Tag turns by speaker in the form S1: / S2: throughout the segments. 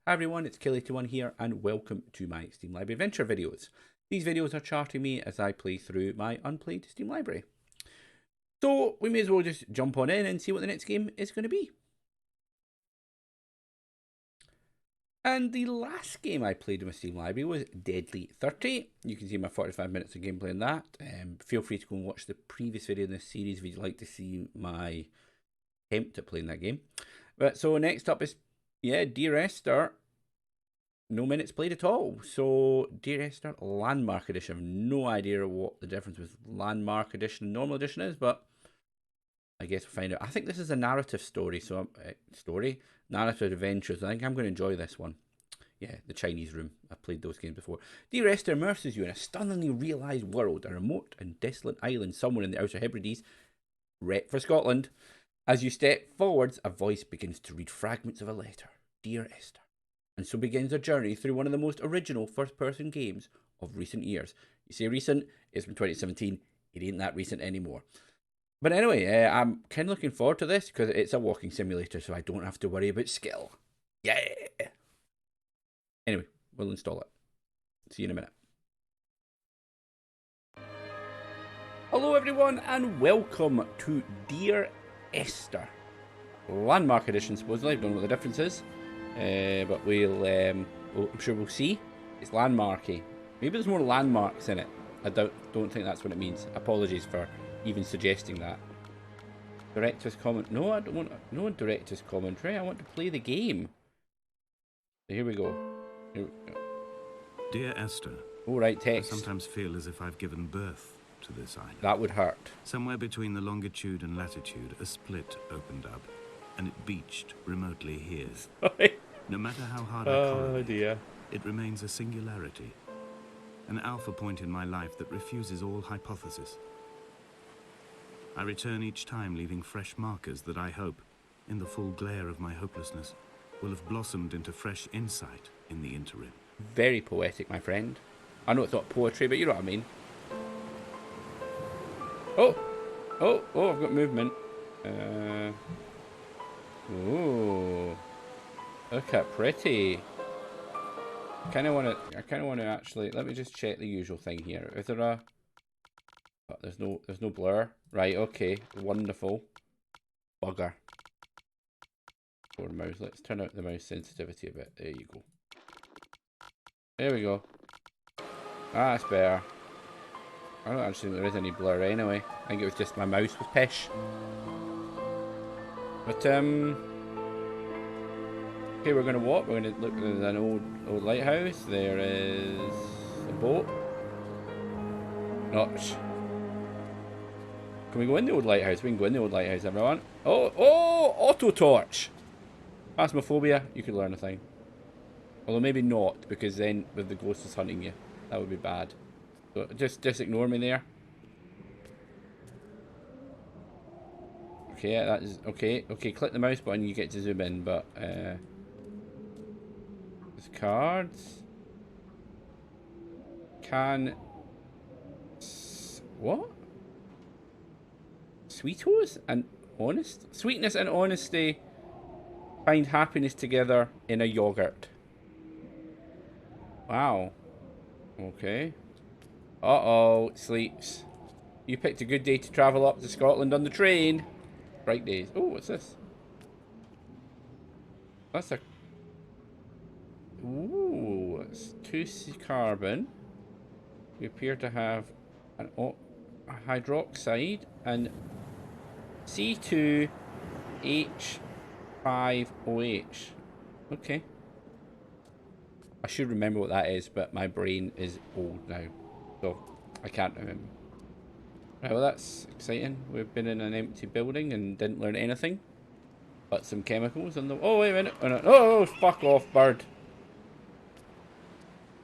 S1: Hi everyone, it's Killy21 here and welcome to my Steam Library Adventure videos. These videos are charting me as I play through my unplayed Steam Library. So we may as well just jump on in and see what the next game is going to be. And the last game I played in my Steam Library was Deadly 30. You can see my 45 minutes of gameplay in that. Feel free to go and watch the previous video in this series if you'd like to see my attempt at playing that game. But so next up is, Dear Esther. No minutes played at all. So, Dear Esther, Landmark Edition. I have no idea what the difference with Landmark Edition and Normal Edition is, but I guess we'll find out. I think this is a narrative story, so narrative adventures. I think I'm going to enjoy this one. Yeah, the Chinese Room. I've played those games before. Dear Esther immerses you in a stunningly realised world, a remote and desolate island somewhere in the Outer Hebrides, rep for Scotland. As you step forwards, a voice begins to read fragments of a letter. Dear Esther. And so begins a journey through one of the most original first-person games of recent years. You say recent, it's from 2017. It ain't that recent anymore. But anyway, I'm kind of looking forward to this because it's a walking simulator, so I don't have to worry about skill. Yeah! Anyway, we'll install it. See you in a minute. Hello everyone, and welcome to Dear Esther. Landmark Edition, supposedly. I don't know what the difference is. But I'm sure we'll see. It's landmarky. Maybe there's more landmarks in it. I don't think that's what it means. Apologies for even suggesting that. Director's comment. No, I don't want no director's commentary. I want to play the game. So here we go.
S2: Dear Esther.
S1: Oh, right, text.
S2: I sometimes feel as if I've given birth to this island.
S1: That would hurt.
S2: Somewhere between the longitude and latitude, a split opened up, and it beached remotely here.
S1: Sorry.
S2: No matter how hard I correlate,
S1: dear.
S2: it remains a singularity, an alpha point in my life that refuses all hypothesis. I return each time leaving fresh markers that I hope, in the full glare of my hopelessness, will have blossomed into fresh insight in the interim.
S1: Very poetic, my friend. I know it's not poetry, but you know what I mean. Oh, I've got movement. Ooh. Look at pretty. I kind of want to actually. Let me just check the usual thing here. Is there a? Oh, there's no blur. Right. Okay. Wonderful. Bugger. Or mouse. Let's turn out the mouse sensitivity a bit. There you go. There we go. Ah, that's better. I don't actually think there is any blur anyway. I think it was just my mouse was pish. But okay, we're gonna walk. We're gonna look at an old lighthouse. There is a boat. Notch. Can we go in the old lighthouse? We can go in the old lighthouse, everyone. Oh, auto torch. Phasmophobia. You could learn a thing. Although maybe not, because then with the ghost is hunting you, that would be bad. So just ignore me there. Okay, that is okay. Okay, click the mouse button, you get to zoom in, but there's cards. What? Sweetos and sweetness and honesty find happiness together in a yogurt. Wow. Okay. Uh-oh, it sleeps. You picked a good day to travel up to Scotland on the train. Bright days. Oh, what's this? That's a... Ooh, it's 2 carbon. We appear to have a hydroxide and C2H5OH. Okay. I should remember what that is, but my brain is old now, so I can't remember. Right, well that's exciting. We've been in an empty building and didn't learn anything. But some chemicals on the... Oh, wait a minute. Oh, fuck off, bird.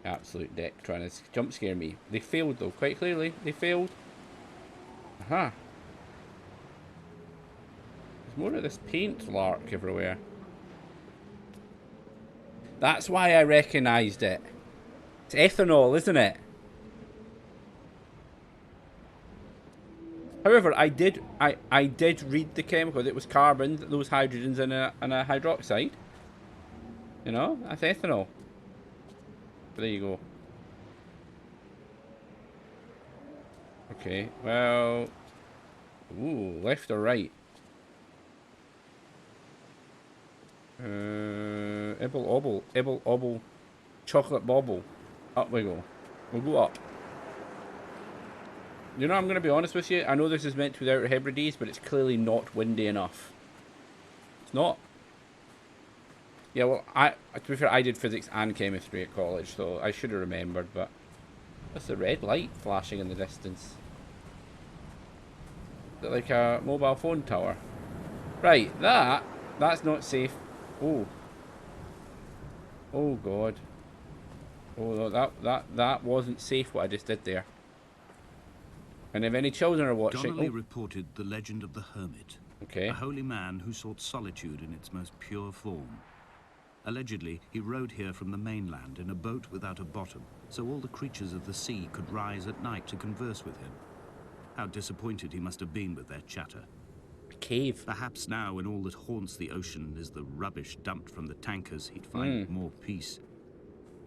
S1: Absolute dick trying to jump scare me. They failed though, quite clearly. They failed. Aha. There's more of this paint lark everywhere. That's why I recognised it. It's ethanol, isn't it? However, I did read the chemical. It was carbon, those hydrogens, and a hydroxide. You know, that's ethanol. But there you go. Okay, well... Ooh, left or right? Ibble obble. Ibble obble. Chocolate bobble. Up we go. We'll go up. You know, I'm going to be honest with you. I know this is meant to be the Outer Hebrides, but it's clearly not windy enough. It's not. Yeah, well, to be fair, I did physics and chemistry at college, so I should have remembered, but... What's the red light flashing in the distance? Is it like a mobile phone tower? Right, that's not safe. Oh. Oh, God. Oh, no, that wasn't safe what I just did there. And if any children are watching...
S2: Donnelly reported the legend of the hermit.
S1: Okay.
S2: A holy man who sought solitude in its most pure form. Allegedly, he rode here from the mainland in a boat without a bottom, so all the creatures of the sea could rise at night to converse with him. How disappointed he must have been with their chatter.
S1: A cave.
S2: Perhaps now, when all that haunts the ocean is the rubbish dumped from the tankers, he'd find more peace.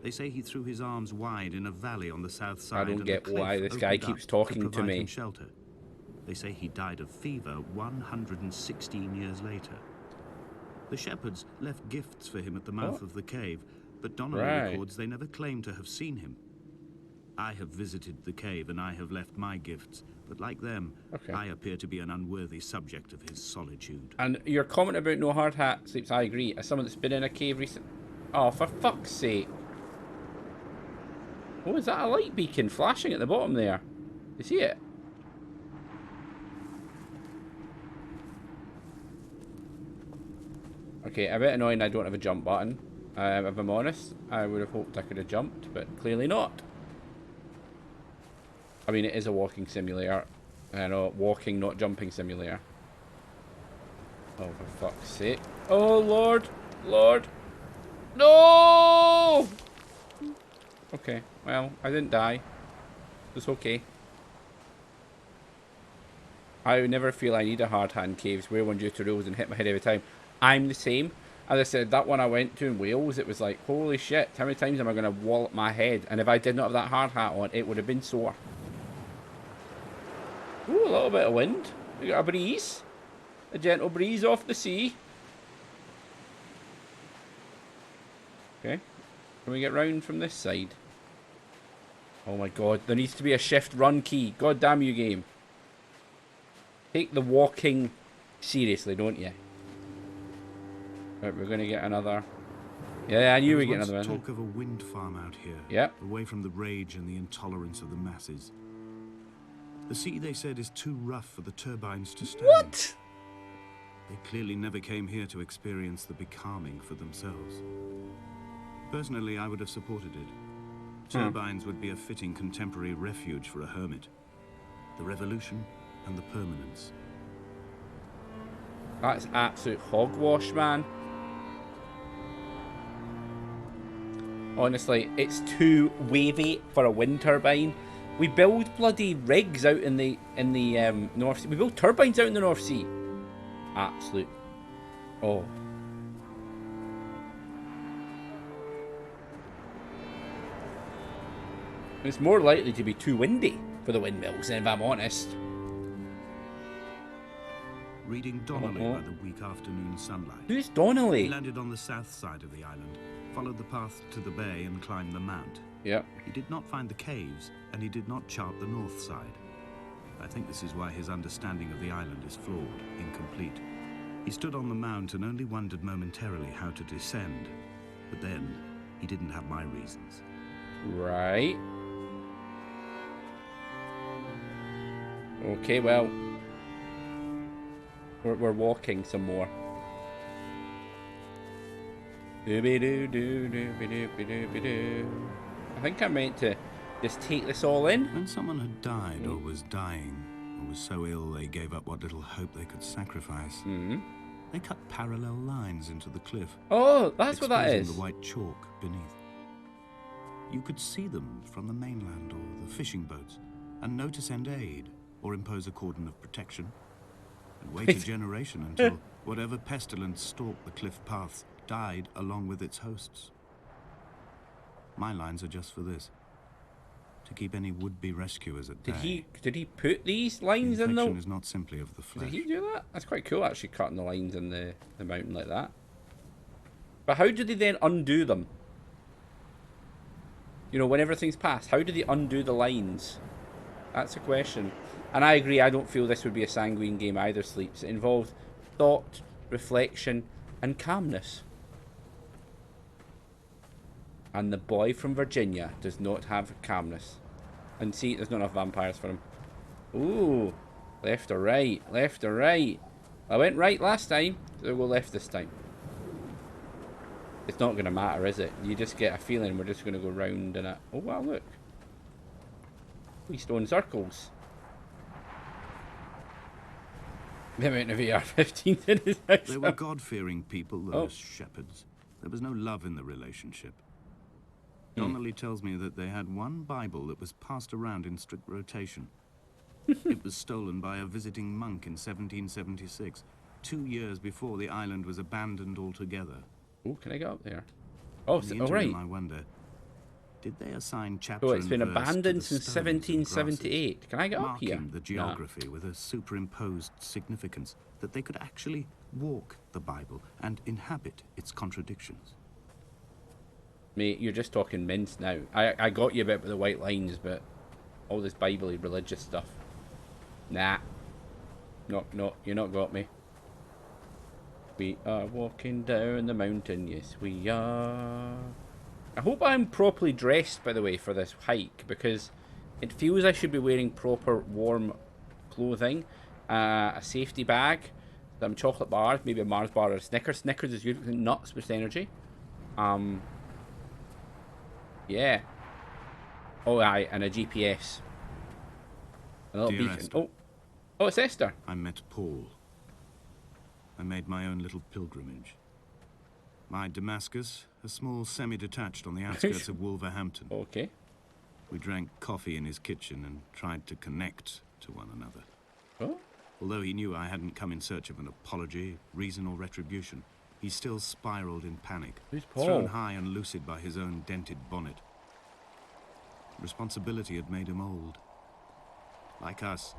S2: They say he threw his arms wide in a valley on the south side.
S1: I don't get why this guy keeps talking to me.
S2: Shelter. They say he died of fever 116 years later. The shepherds left gifts for him at the mouth of the cave, but Donnelly records they never claimed to have seen him. I have visited the cave and I have left my gifts, but like them, I appear to be an unworthy subject of his solitude.
S1: And your comment about no hard hat sleeps, I agree. As someone that's been in a cave recently... Oh, for fuck's sake. Oh, is that a light beacon flashing at the bottom there? You see it? Okay, a bit annoying I don't have a jump button. If I'm honest, I would have hoped I could have jumped, but clearly not. I mean, it is a walking simulator. I know, walking, not jumping simulator. Oh, for fuck's sake. Oh, Lord! Lord! No! Okay, well, I didn't die. It's okay. I would never feel I need a hard hand caves, wear one due to rules and hit my head every time. I'm the same. As I said, that one I went to in Wales, it was like, holy shit, how many times am I going to wallop my head? And if I did not have that hard hat on, it would have been sore. Ooh, a little bit of wind. We got a breeze. A gentle breeze off the sea. Okay. Can we get round from this side? Oh my god, there needs to be a shift run key. God damn you, game. Take the walking seriously, don't you? Right, we're going to get another... Yeah, I knew we'd get another one.
S2: Talk of a wind farm out here.
S1: Yep.
S2: Away from the rage and the intolerance of the masses. The sea, they said, is too rough for the turbines to stand.
S1: What?
S2: They clearly never came here to experience the becalming for themselves. Personally, I would have supported it. Turbines would be a fitting contemporary refuge for a hermit. The revolution and the permanence.
S1: That's absolute hogwash, man. Honestly, it's too wavy for a wind turbine. We build bloody rigs out in the North Sea. We build turbines out in the North Sea. Absolute. Oh. It's more likely to be too windy for the windmills, if I'm honest.
S2: Reading Donnelly by the weak afternoon sunlight.
S1: Who's Donnelly?
S2: He landed on the south side of the island, followed the path to the bay and climbed the mount.
S1: Yep.
S2: He did not find the caves, and he did not chart the north side. I think this is why his understanding of the island is flawed, incomplete. He stood on the mount and only wondered momentarily how to descend. But then, he didn't have my reasons.
S1: Right. Okay, well... We're walking some more. I think I meant to just take this all in.
S2: When someone had died or was dying, or was so ill they gave up what little hope they could sacrifice, they cut parallel lines into the cliff.
S1: Oh, that's what that is.
S2: The white chalk beneath. You could see them from the mainland or the fishing boats, and know to send aid or impose a cordon of protection. And wait a generation until whatever pestilence stalked the cliff paths died along with its hosts. My lines are just for this. To keep any would-be rescuers at bay.
S1: Did he put these
S2: The
S1: lines in
S2: infection
S1: the...
S2: is not simply of the
S1: Did
S2: flesh.
S1: he do that? That's quite cool, actually, cutting the lines in the mountain like that. But how do they then undo them? You know, when everything's passed, how do they undo the lines? That's a question. And I agree, I don't feel this would be a sanguine game either, Sleeps. It involved thought, reflection, and calmness. And the boy from Virginia does not have calmness. And see, there's not enough vampires for him. Ooh, left or right, left or right. I went right last time, so we'll go left this time. It's not going to matter, is it? You just get a feeling we're just going to go round and... Oh, wow, look. Wee stone circles. The amount of AR-15s in his house.
S2: They were God-fearing people, those shepherds. There was no love in the relationship. Donnelly tells me that they had one Bible that was passed around in strict rotation. It was stolen by a visiting monk in 1776, 2 years before the island was abandoned altogether.
S1: Oh, can I get up there? Oh,
S2: In the
S1: oh right.
S2: interim, I wonder, did they assign chapter
S1: Oh, it's been
S2: and verse to
S1: abandoned
S2: the
S1: since
S2: stones and
S1: 1778.
S2: grasses,
S1: Can I get up here?
S2: marking the geography with a superimposed significance that they could actually walk the Bible and inhabit its contradictions?
S1: Mate, you're just talking mince now. I got you a bit with the white lines, but all this Bible-y religious stuff. Nah. No, you not got me. We are walking down the mountain, yes we are. I hope I'm properly dressed, by the way, for this hike, because it feels I should be wearing proper warm clothing, a safety bag, some chocolate bars, maybe a Mars bar or a Snickers. Snickers is good, nuts with energy. Yeah. Oh, aye, and a GPS. A little
S2: Dear
S1: beacon.
S2: Esther.
S1: Oh, it's Esther.
S2: I met Paul. I made my own little pilgrimage. My Damascus, a small semi-detached on the outskirts of Wolverhampton.
S1: Okay.
S2: We drank coffee in his kitchen and tried to connect to one another.
S1: Oh.
S2: Although he knew I hadn't come in search of an apology, reason or retribution, he still spiraled in panic,
S1: Who's Paul?
S2: thrown high and lucid by his own dented bonnet. Responsibility had made him old. Like us,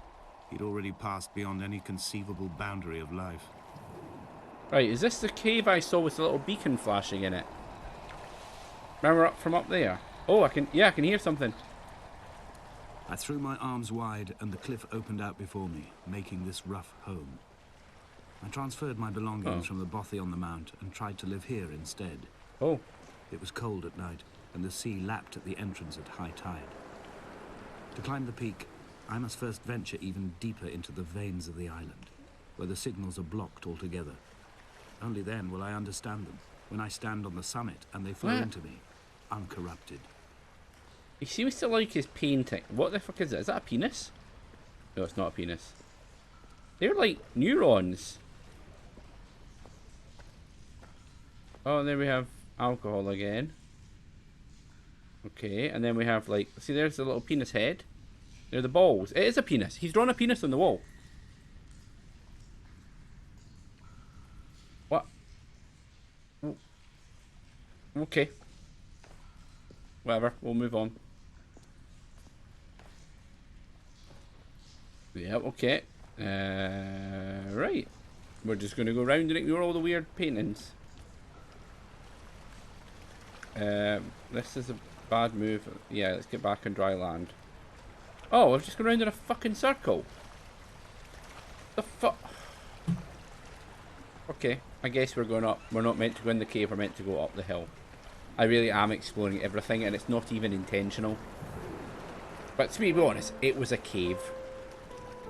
S2: he'd already passed beyond any conceivable boundary of life.
S1: Right, is this the cave I saw with the little beacon flashing in it? Remember from up there? Oh, I can hear something.
S2: I threw my arms wide and the cliff opened out before me, making this rough home. I transferred my belongings from the bothy on the mount and tried to live here instead.
S1: Oh.
S2: It was cold at night and the sea lapped at the entrance at high tide. To climb the peak, I must first venture even deeper into the veins of the island, where the signals are blocked altogether. Only then will I understand them, when I stand on the summit and they flow into me, uncorrupted.
S1: He seems to like his painting. What the fuck is it? Is that a penis? No, it's not a penis. They're like neurons. Oh, and then we have alcohol again. Okay, and then we have like... See, there's the little penis head. There are the balls. It is a penis. He's drawn a penis on the wall. What? Okay. Whatever, we'll move on. Yeah, okay. Right. We're just going to go round and ignore all the weird paintings. This is a bad move. Yeah, let's get back on dry land. Oh, we've just gone round in a fucking circle. The fuck? Okay, I guess we're going up. We're not meant to go in the cave, we're meant to go up the hill. I really am exploring everything, and it's not even intentional. But to be honest, it was a cave.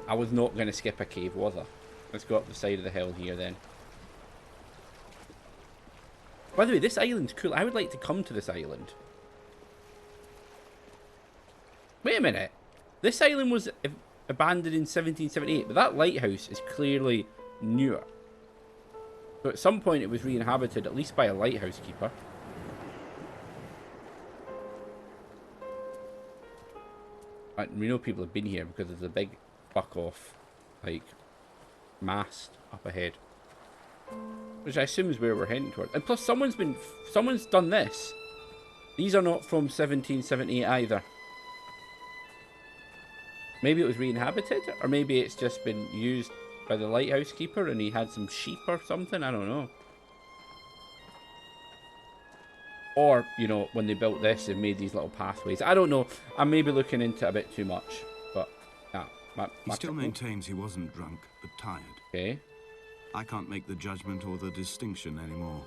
S1: I was not going to skip a cave, was I? Let's go up the side of the hill here, then. By the way, this island's cool. I would like to come to this island. Wait a minute. This island was abandoned in 1778, but that lighthouse is clearly newer. So at some point it was re-inhabited, at least by a lighthouse keeper. And we know people have been here because there's a big fuck off, like, mast up ahead. which I assume is where we're heading towards. And plus, someone's done this. These are not from 1778 either. Maybe it was re-inhabited, or maybe it's just been used by the lighthouse keeper and he had some sheep or something. I don't know. Or, you know, when they built this, they made these little pathways. I don't know. I'm maybe looking into it a bit too much, but yeah.
S2: He still maintains he wasn't drunk, but tired.
S1: Okay.
S2: I can't make the judgment or the distinction anymore.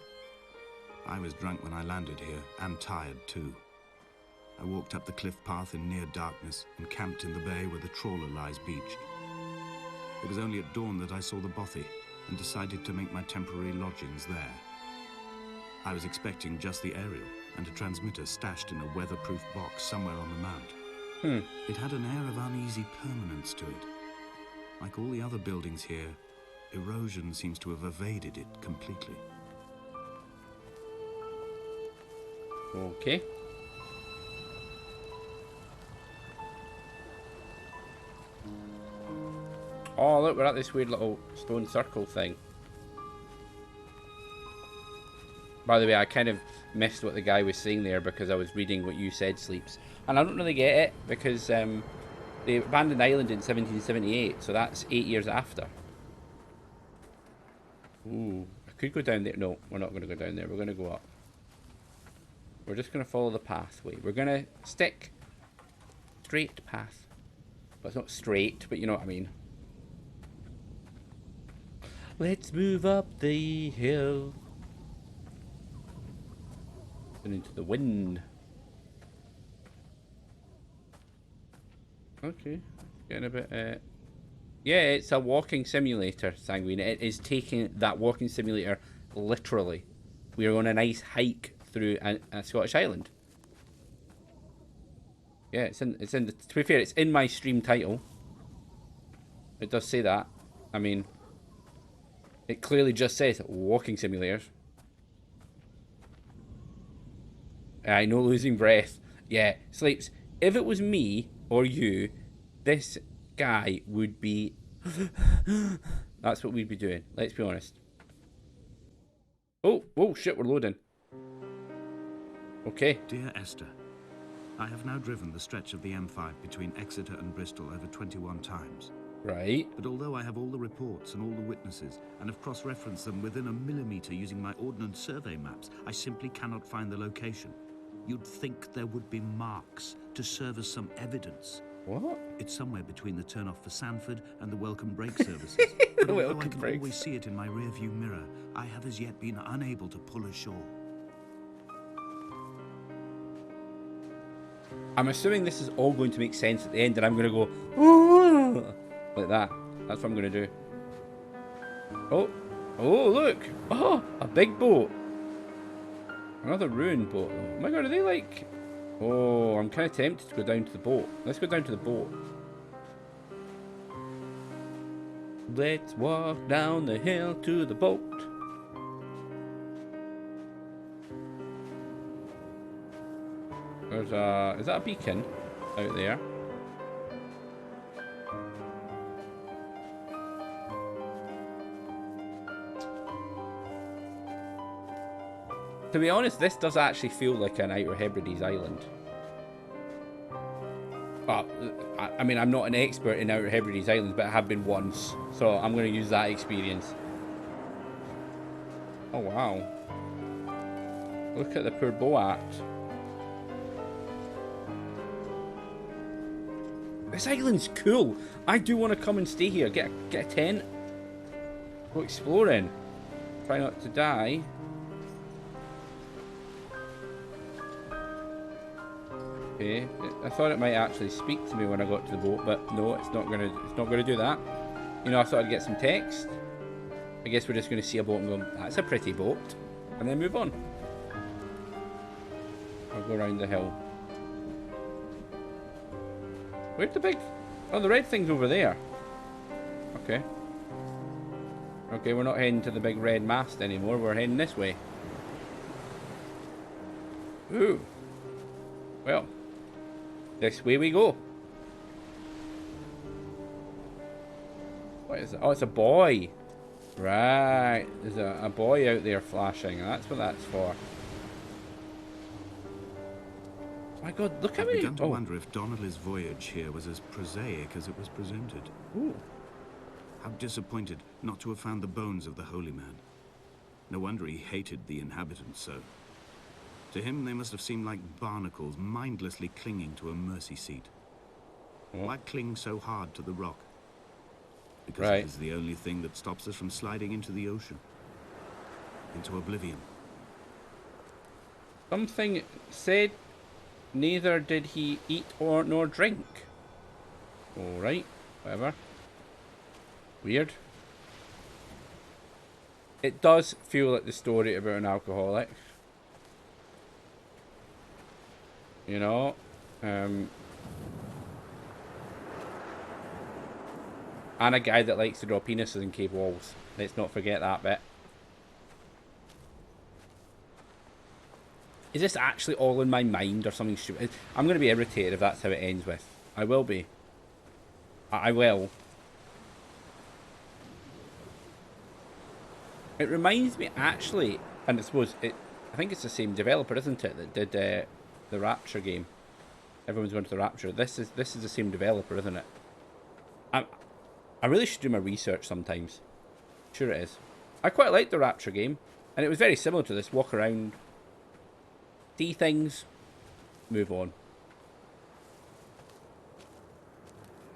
S2: I was drunk when I landed here, and tired too. I walked up the cliff path in near darkness and camped in the bay where the trawler lies beached. It was only at dawn that I saw the bothy and decided to make my temporary lodgings there. I was expecting just the aerial and a transmitter stashed in a weatherproof box somewhere on the mount. It had an air of uneasy permanence to it. Like all the other buildings here, erosion seems to have evaded it completely.
S1: Okay. Oh, look, we're at this weird little stone circle thing. By the way, I kind of missed what the guy was saying there because I was reading what you said, Sleeps. And I don't really get it because they abandoned the island in 1778, so that's 8 years after. Ooh, I could go down there. No, we're not going to go down there. We're going to go up. We're just going to follow the pathway. We're going to stick straight path. But it's not straight, but you know what I mean. Let's move up the hill. And into the wind. Okay. Getting a bit... Yeah, it's a walking simulator, Sanguine. It is taking that walking simulator literally. We are on a nice hike through a Scottish island. Yeah, it's in the... To be fair, it's in my stream title. It does say that. I mean... It clearly just says walking simulators. I know, losing breath. Yeah, Sleeps. If it was me or you, this guy would be... That's what we'd be doing. Let's be honest. Oh, shit, we're loading. Okay.
S2: Dear Esther, I have now driven the stretch of the M5 between Exeter and Bristol over 21 times.
S1: Right.
S2: But although I have all the reports and all the witnesses, and have cross-referenced them within a millimetre using my Ordnance Survey maps, I simply cannot find the location. You'd think there would be marks to serve as some evidence.
S1: What?
S2: It's somewhere between the turn-off for Sanford and the welcome break services. But although I can always see it in my rear-view mirror, I have as yet been unable to pull ashore.
S1: I'm assuming this is all going to make sense at the end, and I'm going to go... "Oh," like that. That's what I'm going to do. Oh, look. Oh, a big boat. Another ruined boat. Oh my god, are they like... Oh, I'm kind of tempted to go down to the boat. Let's go down to the boat. Let's walk down the hill to the boat. There's a... Is that a beacon out there? To be honest, this does actually feel like an Outer Hebrides island. I mean, I'm not an expert in Outer Hebrides Islands, but I have been once. So I'm going to use that experience. Oh, wow. Look at the poor boat. This island's cool. I do want to come and stay here. Get a tent. Go exploring. Try not to die. Okay. I thought it might actually speak to me when I got to the boat, but no, it's not gonna do that. You know, I thought I'd get some text. I guess we're just gonna see a boat and go, that's a pretty boat, and then move on. I'll go around the hill. Where's the big... Oh, the red thing's over there. Okay. Okay, we're not heading to the big red mast anymore. We're heading this way. Ooh. Well, this way we go. What is it? Oh, it's a boy. Right. There's a boy out there flashing. That's what that's for. My God, look how
S2: I've
S1: many...
S2: begun to
S1: Oh.
S2: wonder if Donnelly's voyage here was as prosaic as it was presented.
S1: Ooh.
S2: How disappointed not to have found the bones of the holy man. No wonder he hated the inhabitants so. To him, they must have seemed like barnacles mindlessly clinging to a mercy seat.
S1: Oh.
S2: Why cling so hard to the rock? Because
S1: Right.
S2: it is the only thing that stops us from sliding into the ocean. Into oblivion.
S1: Something said neither did he eat or nor drink. Alright, whatever. Weird. It does feel like the story about an alcoholic. You know? And a guy that likes to draw penises in cave walls. Let's not forget that bit. Is this actually all in my mind or something stupid? I'm going to be irritated if that's how it ends with. I will be. I will. It reminds me, actually, and I suppose I think it's the same developer, isn't it, that did the Rapture game. Everyone's going to the Rapture. This is the same developer, isn't it? I really should do my research sometimes. Sure it is. I quite liked the Rapture game, and it was very similar to this. Walk around, see things, move on.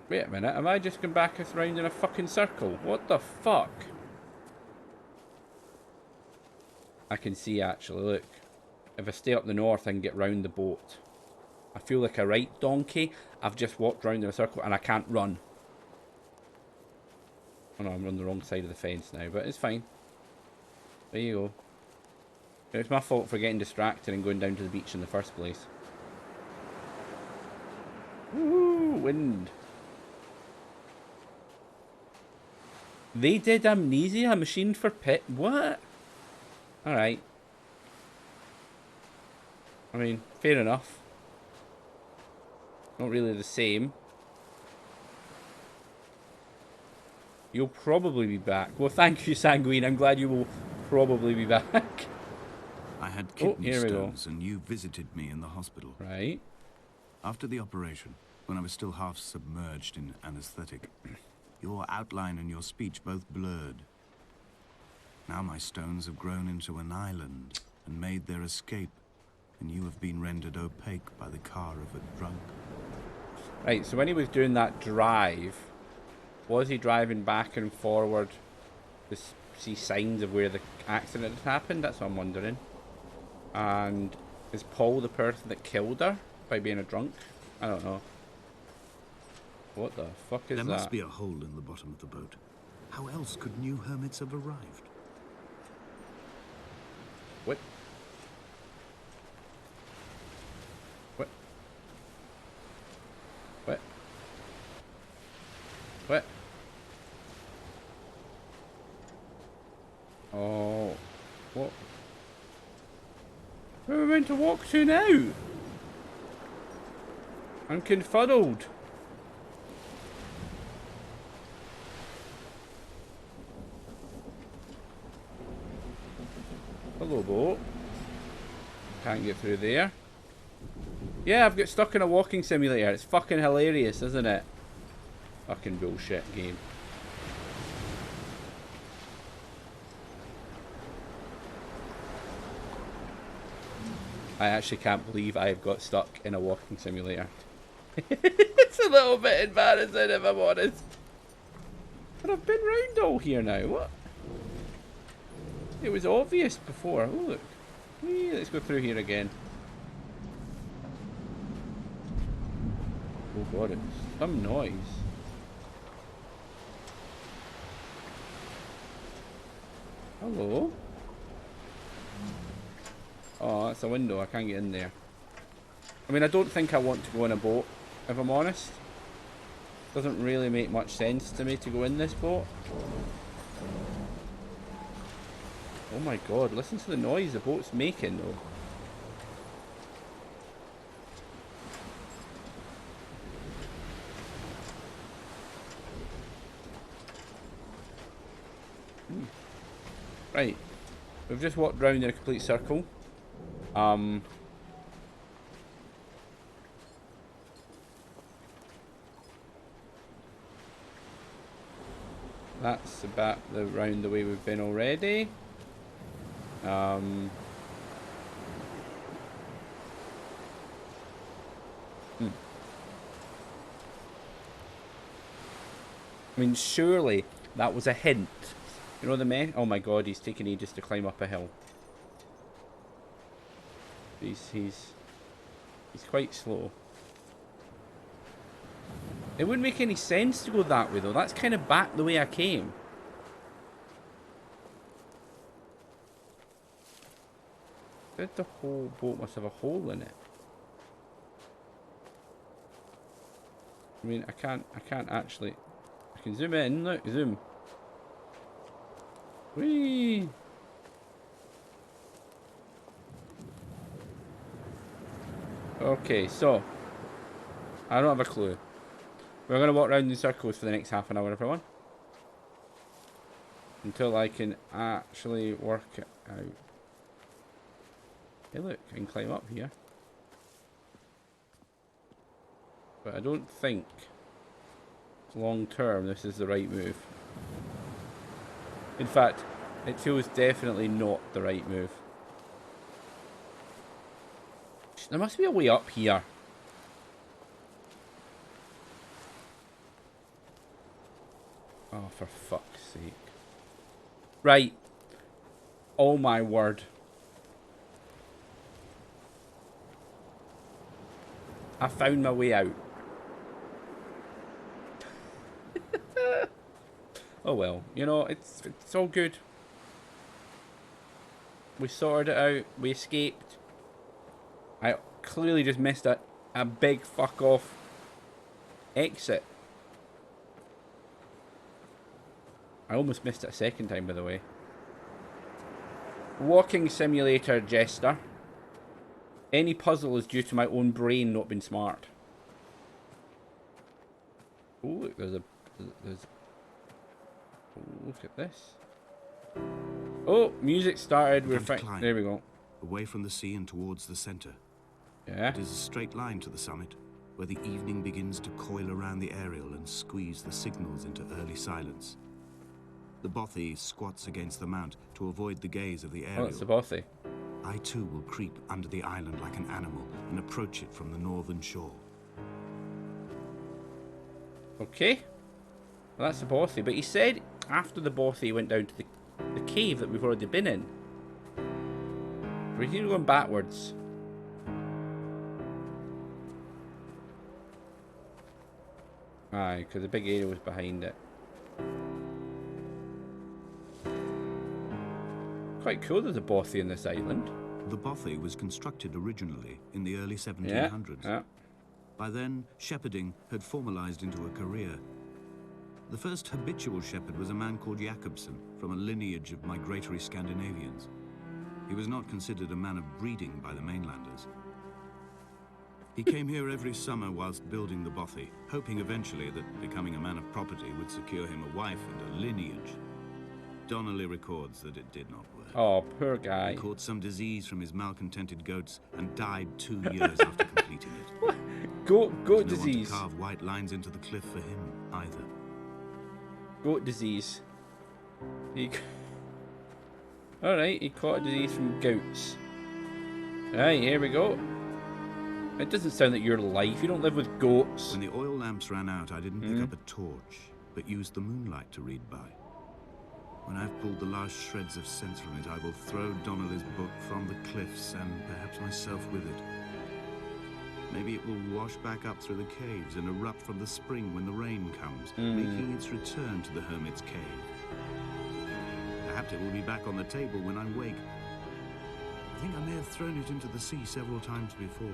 S1: Wait a minute, am I just going back around in a fucking circle? What the fuck? I can see, actually, look. If I stay up the north, I can get round the boat. I feel like a right donkey. I've just walked round in a circle and I can't run. Oh no, I'm on the wrong side of the fence now, but it's fine. There you go. It's my fault for getting distracted and going down to the beach in the first place. Woo, wind. They did Amnesia, Machine for Pit. What? Alright. I mean, fair enough. Not really the same. You'll probably be back. Well, thank you, Sanguine. I'm glad you will probably be back.
S2: I had kidney
S1: here we go.
S2: stones and you visited me in the hospital.
S1: Right.
S2: After the operation, when I was still half submerged in anesthetic, your outline and your speech both blurred. Now my stones have grown into an island and made their escape, and you have been rendered opaque by the car of a drunk.
S1: Right, so when he was doing that drive, was he driving back and forward to see signs of where the accident had happened? That's what I'm wondering. And is Paul the person that killed her by being a drunk? I don't know. What the fuck is that?
S2: There must be a hole in the bottom of the boat. How else could new hermits have arrived?
S1: What? What? What? What? Oh. What? Where are we meant to walk to now? I'm confuddled. Hello, boat. Can't get through there. Yeah, I've got stuck in a walking simulator. It's fucking hilarious, isn't it? Fucking bullshit game. I actually can't believe I've got stuck in a walking simulator. It's a little bit embarrassing if I'm honest. But I've been round all here now. What? It was obvious before. Oh, look. Whee, let's go through here again. Oh god, it's some noise. Hello? Oh, that's a window. I can't get in there. I mean, I don't think I want to go on a boat, if I'm honest. Doesn't really make much sense to me to go in this boat. Oh my god, listen to the noise the boat's making though. Right. We've just walked round in a complete circle. That's about round the way we've been already. I mean, surely that was a hint. You know the man? Oh my god, he's taking ages to climb up a hill. He's quite slow. It wouldn't make any sense to go that way though. That's kind of back the way I came. The whole boat must have a hole in it. I mean, I can't actually. I can zoom in. Look, zoom. Whee! Okay, so I don't have a clue. We're gonna walk around in circles for the next half an hour, everyone, until I can actually work it out. Hey, look, I can climb up here, but I don't think long term this is the right move. In fact, it feels definitely not the right move. There must be a way up here. Oh, for fuck's sake. Right. Oh my word. I found my way out. Oh well, you know, it's all good. We sorted it out. We escaped. I clearly just missed a big fuck off exit. I almost missed it a second time, by the way. Walking simulator jester. Any puzzle is due to my own brain not being smart. Oh, look, there's oh, look at this. Oh, music started. We're fine. There we go.
S2: Away from the sea and towards the center.
S1: Yeah.
S2: It is a straight line to the summit, where the evening begins to coil around the aerial and squeeze the signals into early silence. The bothy squats against the mount to avoid the gaze of the aerial.
S1: Oh, it's the bothy.
S2: I too will creep under the island like an animal and approach it from the northern shore.
S1: Okay. Well, that's the bothy. But he said after the bothy went down to the cave that we've already been in. We're here going backwards. Aye, because the big area was behind it. Quite cool there's a bothy in this island.
S2: The bothy was constructed originally in the early 1700s.
S1: Yeah.
S2: By then, shepherding had formalized into a career. The first habitual shepherd was a man called Jakobsen, from a lineage of migratory Scandinavians. He was not considered a man of breeding by the mainlanders. He came here every summer whilst building the bothy, hoping eventually that becoming a man of property would secure him a wife and a lineage. Donnelly records that it did not work.
S1: Oh, poor guy.
S2: He caught some disease from his malcontented goats and died 2 years after completing it.
S1: What? Goat
S2: No one
S1: disease.
S2: to carve white lines into the cliff for him either.
S1: Goat disease. Alright, he caught a disease from goats. Right, here we go. It doesn't sound like your life. You don't live with goats.
S2: When the oil lamps ran out, I didn't pick up a torch, but used the moonlight to read by. When I've pulled the last shreds of sense from it, I will throw Donnelly's book from the cliffs and perhaps myself with it. Maybe it will wash back up through the caves and erupt from the spring when the rain comes, making its return to the hermit's cave. Perhaps it will be back on the table when I wake. I think I may have thrown it into the sea several times before.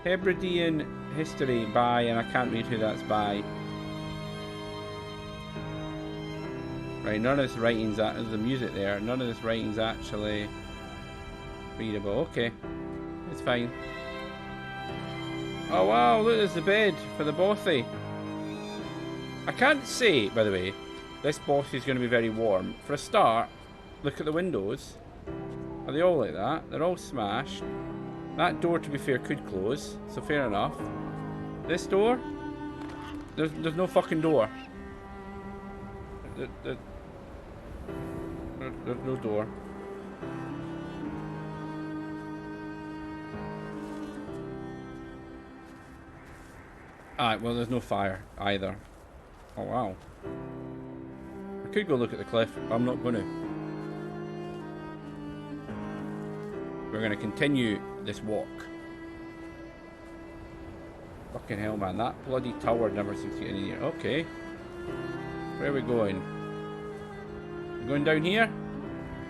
S1: Hebridean history by, and I can't read who that's by. Right, none of this writing's there's the music there. None of this writing's actually readable. Okay, it's fine. Oh wow, look, there's the bed for the bothy. I can't say, by the way, This boss is going to be very warm. For a start, look at the windows. Are they all like that? They're all smashed. That door, to be fair, could close, so fair enough. This door? There's no fucking door. There's no door. Alright, well, there's no fire either. Oh, wow. I could go look at the cliff, but I'm not going to. We're going to continue this walk. Fucking hell, man. That bloody tower never seems to get in here. Okay. Where are we going? We're going down here?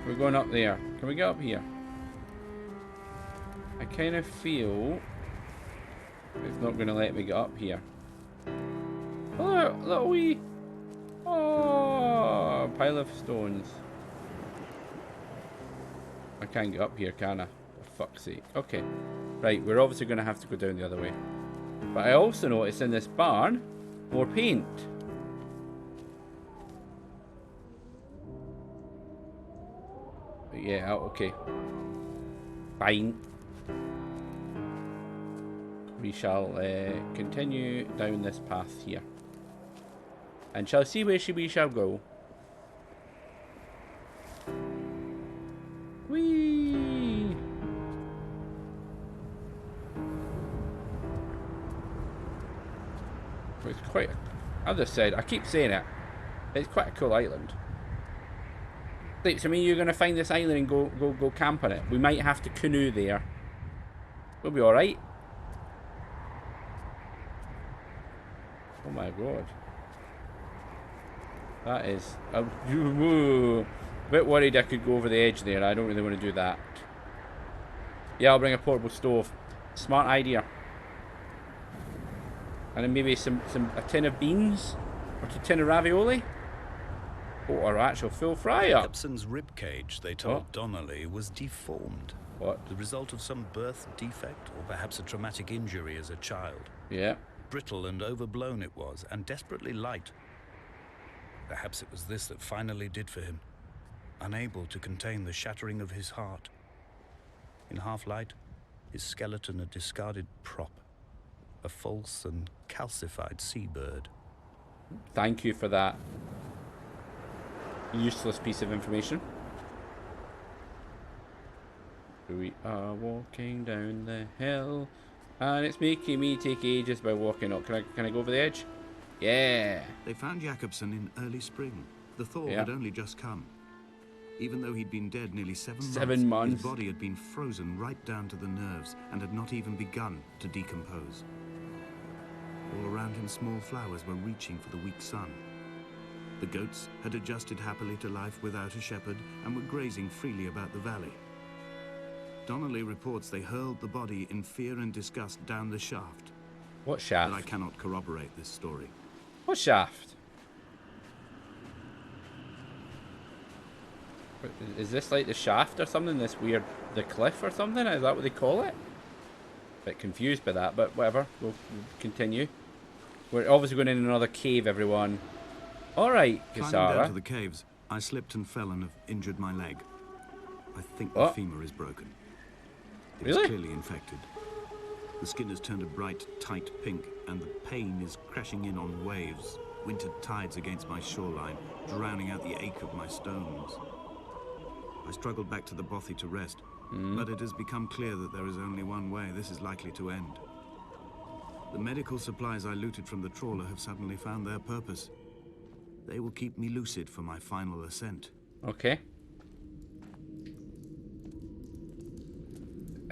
S1: We're going up there. Can we get up here? I kind of feel it's not going to let me get up here. Oh, little wee. Oh, pile of stones. I can't get up here, can I? For fuck's sake. Okay. Right, we're obviously going to have to go down the other way. But I also noticed in this barn, more paint. But yeah, okay. Fine. We shall continue down this path here. And shall see where we shall go. Whee! It's quite, as I said, I keep saying it, it's quite a cool island. Like, so I mean, you're going to find this island and go camp on it. We might have to canoe there. We'll be alright. Oh my god. That is... a bit worried I could go over the edge there. I don't really want to do that. Yeah, I'll bring a portable stove. Smart idea. And then maybe a tin of beans? Or a tin of ravioli? Or actual full fry-up.
S2: Jacobson's ribcage, they told Donnelly, was deformed.
S1: What?
S2: The result of some birth defect, or perhaps a traumatic injury as a child.
S1: Yeah.
S2: Brittle and overblown it was, and desperately light. Perhaps it was this that finally did for him. Unable to contain the shattering of his heart. In half-light, his skeleton a discarded prop. A false and calcified seabird.
S1: Thank you for that useless piece of information. We are walking down the hill, and it's making me take ages by walking up. Can I go over the edge? Yeah.
S2: They found Jacobson in early spring. The thaw had only just come. Even though he'd been dead nearly 7 months, his body had been frozen right down to the nerves and had not even begun to decompose. All around him, small flowers were reaching for the weak sun. The goats had adjusted happily to life without a shepherd and were grazing freely about the valley. Donnelly reports they hurled the body in fear and disgust down the shaft.
S1: What shaft?
S2: But I cannot corroborate this story.
S1: What shaft? Is this like the shaft or something? This weird, the cliff or something? Is that what they call it? Bit confused by that, but whatever. We'll continue. We're obviously going in another cave, everyone. Alright,
S2: Climbing
S1: Kisara.
S2: down to the caves, I slipped and fell and have injured my leg. I think the femur is broken. It's clearly infected. The skin has turned a bright, tight pink, and the pain is crashing in on waves, winter tides against my shoreline, drowning out the ache of my stones. I struggled back to the bothy to rest, but it has become clear that there is only one way this is likely to end. The medical supplies I looted from the trawler have suddenly found their purpose. They will keep me lucid for my final ascent.
S1: Okay.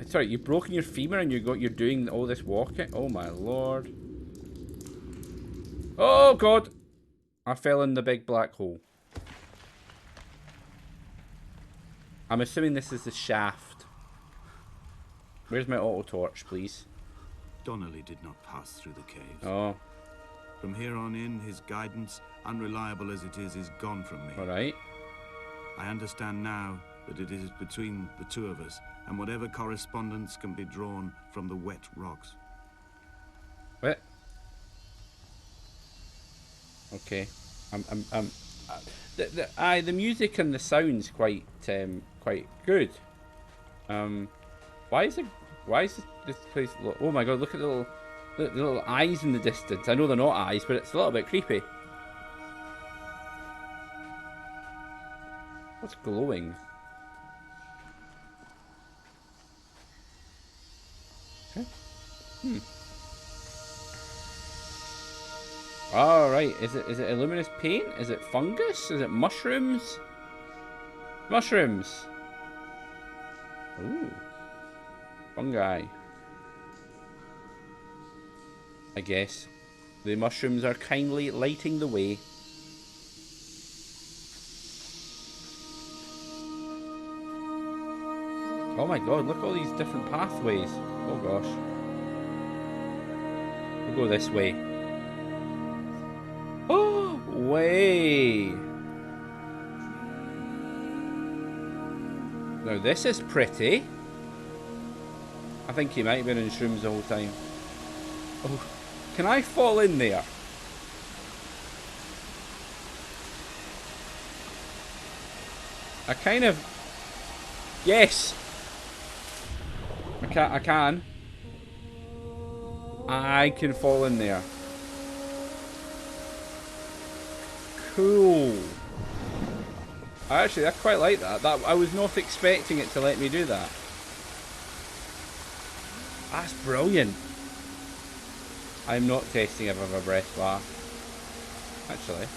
S1: Sorry, you've broken your femur and you're doing all this walking? Oh my lord. Oh god! I fell in the big black hole. I'm assuming this is the shaft. Where's my auto torch, please?
S2: Donnelly did not pass through the caves.
S1: Oh.
S2: From here on in, his guidance, unreliable as it is gone from me.
S1: Alright.
S2: I understand now that it is between the two of us, and whatever correspondence can be drawn from the wet rocks.
S1: What? Okay. The music and the sounds quite good. Why is it? Why is this place? Oh my god! Look at the little eyes in the distance. I know they're not eyes, but it's a little bit creepy. What's glowing? Okay. All right. Is it a luminous paint? Is it fungus? Is it mushrooms? Mushrooms. Ooh. Fungi. I guess. The mushrooms are kindly lighting the way. Oh my god, look at all these different pathways. Oh gosh. We'll go this way. Oh, way. Now this is pretty. I think he might have been in shrooms the whole time. Oh, can I fall in there? I kind of... Yes! I can. I can fall in there. Cool. Actually, I quite like that. I was not expecting it to let me do that. That's brilliant. I'm not testing if I have a breath bar. Actually.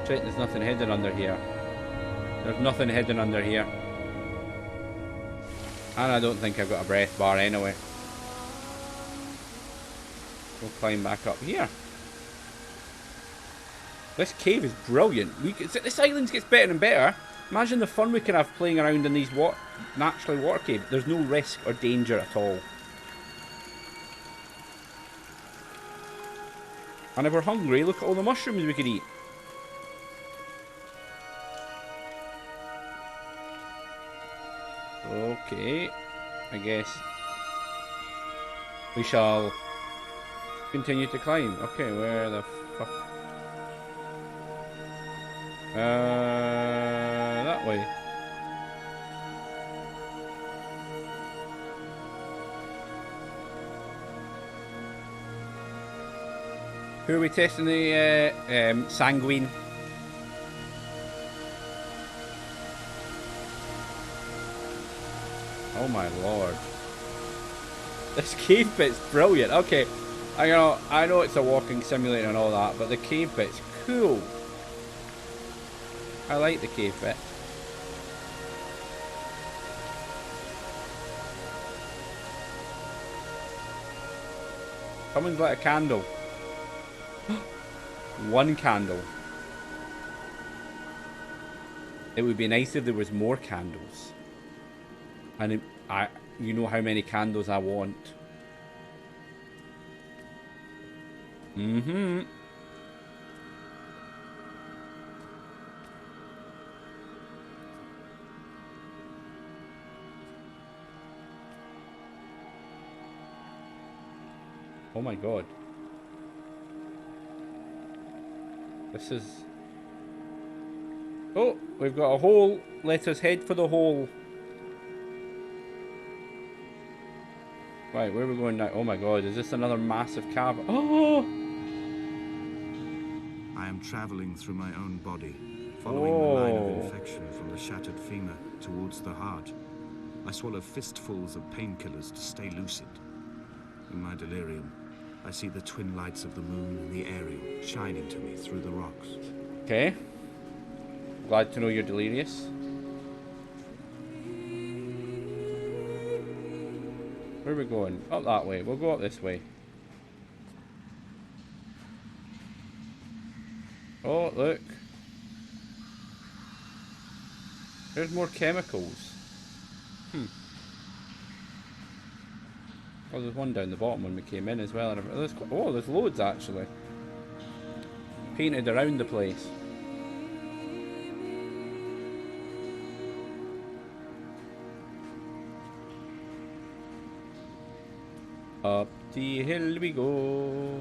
S1: Shit, there's nothing hidden under here. There's nothing hidden under here. And I don't think I've got a breath bar anyway. We'll climb back up here. This cave is brilliant. This island gets better and better. Imagine the fun we can have playing around in these naturally water caves. There's no risk or danger at all. And if we're hungry, look at all the mushrooms we could eat. Okay, I guess we shall continue to climb. Okay, where the fuck? That way. Who are we testing? The sanguine. Oh my lord. This cave bit's brilliant. Okay, I know it's a walking simulator and all that, but the cave bit's cool. I like the cave bit. Someone's lit a candle. One candle. It would be nice if there was more candles. And you know how many candles I want. Mm-hmm. Oh my god. This is... Oh, we've got a hole. Let us head for the hole. Right, where are we going now? Oh my god, is this another massive cavern? Oh!
S2: I am traveling through my own body, following the line of infection from the shattered femur towards the heart. I swallow fistfuls of painkillers to stay lucid. In my delirium, I see the twin lights of the moon and the Ariel shining to me through the rocks.
S1: Okay. Glad to know you're delirious. Where are we going? Up that way. We'll go up this way. Oh, look. There's more chemicals. Oh, there's one down the bottom when we came in as well. There's loads actually. Painted around the place. Up the hill we go.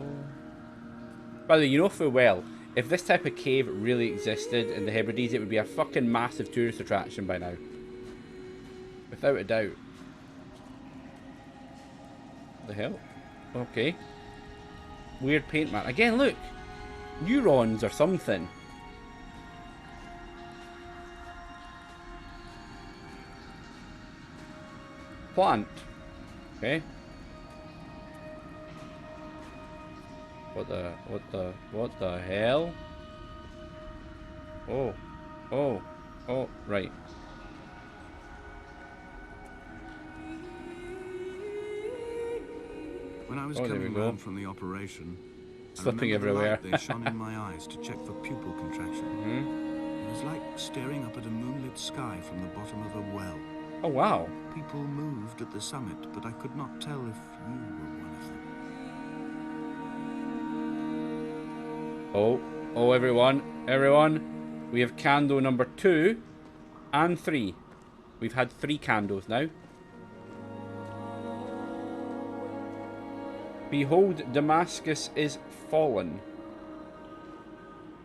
S1: By the way, you know full well, if this type of cave really existed in the Hebrides, it would be a fucking massive tourist attraction by now. Without a doubt. What the hell? Okay. Weird paint mat. Again, look! Neurons or something. Plant. Okay. What the hell? Oh. Oh. Oh, right.
S2: When I was
S1: Oh, there we
S2: coming
S1: go.
S2: round from the operation,
S1: Slipping
S2: I remember
S1: everywhere.
S2: the light they shone in my eyes to check for pupil contraction.
S1: Mm-hmm.
S2: It was like staring up at a moonlit sky from the bottom of a well.
S1: Oh, wow.
S2: People moved at the summit, but I could not tell if you were one of them.
S1: Oh. Oh, everyone. Everyone. We have candle number 2 and 3. We've had 3 candles now. Behold, Damascus is fallen.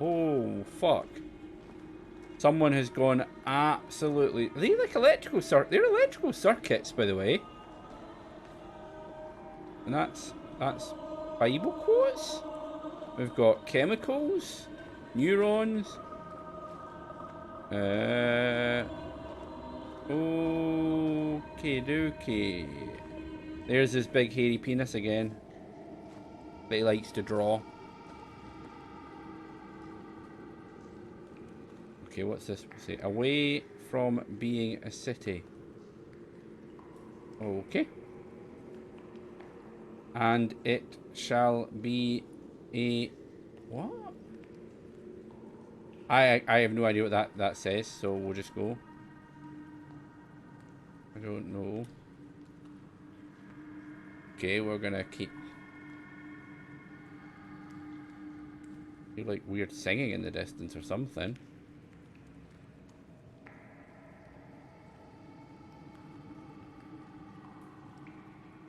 S1: Oh, fuck. Someone has gone absolutely... Are they like electrical They're electrical circuits, by the way. And that's Bible quotes. We've got chemicals, neurons. Okay, dokie. There's his big hairy penis again that he likes to draw. Okay, what's this say? Away from being a city. Okay. And it shall be a... What? I have no idea what that says, so we'll just go. I don't know. Okay, we're gonna keep... I feel like weird singing in the distance or something.